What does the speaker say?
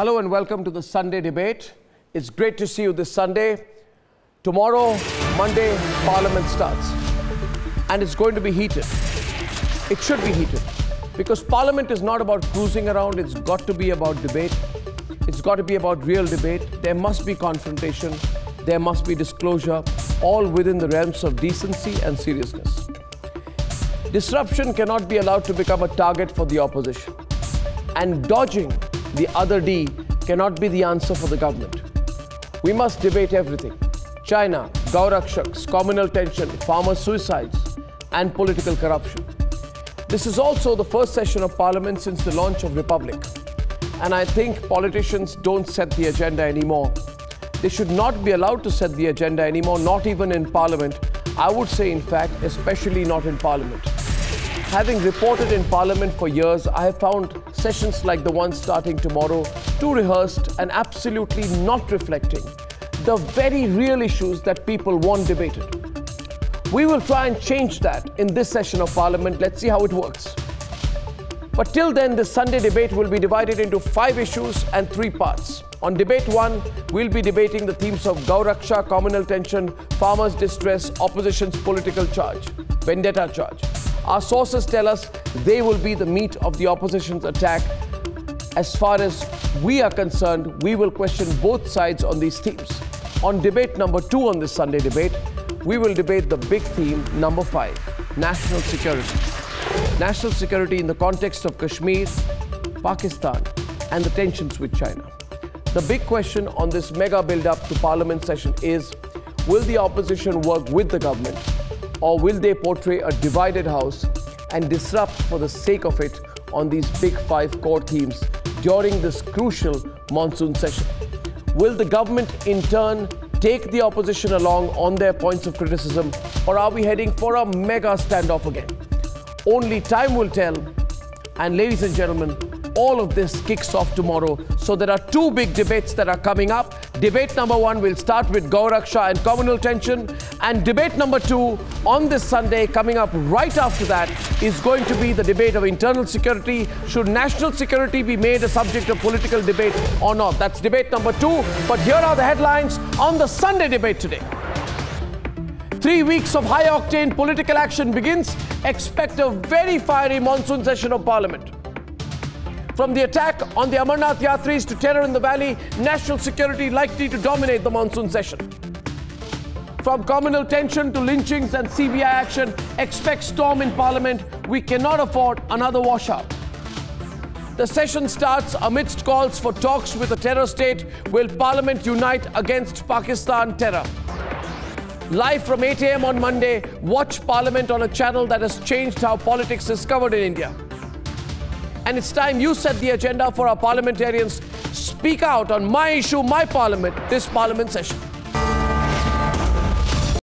Hello and welcome to the Sunday debate. It's great to see you this Sunday. Tomorrow, Monday, Parliament starts. And it's going to be heated. It should be heated. Because Parliament is not about cruising around. It's got to be about debate. It's got to be about real debate. There must be confrontation. There must be disclosure, all within the realms of decency and seriousness. Disruption cannot be allowed to become a target for the opposition. And dodging the other D cannot be the answer for the government. We must debate everything. China, Gaurakshaks, communal tension, farmer suicides, and political corruption. This is also the first session of Parliament since the launch of Republic. And I think politicians don't set the agenda anymore. They should not be allowed to set the agenda anymore, not even in Parliament. I would say, in fact, especially not in Parliament. Having reported in Parliament for years, I have found sessions like the one starting tomorrow too rehearsed and absolutely not reflecting the very real issues that people want debated. We will try and change that in this session of Parliament. Let's see how it works. But till then, the Sunday debate will be divided into 5 issues and 3 parts. On debate 1, we'll be debating the themes of Gauraksha, communal tension, farmers' distress, opposition's political charge, vendetta charge. Our sources tell us they will be the meat of the opposition's attack. As far as we are concerned, we will question both sides on these themes. On debate number 2 on this Sunday debate, we will debate the big theme number 5, national security. National security in the context of Kashmir, Pakistan, and the tensions with China. The big question on this mega build-up to Parliament session is, will the opposition work with the government, or will they portray a divided house and disrupt for the sake of it on these big 5 core themes during this crucial monsoon session? Will the government in turn take the opposition along on their points of criticism, or are we heading for a mega standoff again? Only time will tell. And ladies and gentlemen, all of this kicks off tomorrow. So there are 2 big debates that are coming up. Debate number 1 will start with Gauraksha and communal tension. And debate number 2 on this Sunday, coming up right after that, is going to be the debate of internal security. Should national security be made a subject of political debate or not? That's debate number 2. But here are the headlines on the Sunday debate today. 3 weeks of high-octane political action begins. Expect a very fiery monsoon session of Parliament. From the attack on the Amarnath Yatris to terror in the valley, national security likely to dominate the monsoon session. From communal tension to lynchings and CBI action, expect storm in Parliament. We cannot afford another washout. The session starts amidst calls for talks with the terror state. Will Parliament unite against Pakistan terror? Live from 8 a.m. on Monday, watch Parliament on a channel that has changed how politics is covered in India. And it's time you set the agenda for our parliamentarians. Speak out on my issue, my Parliament, this Parliament session.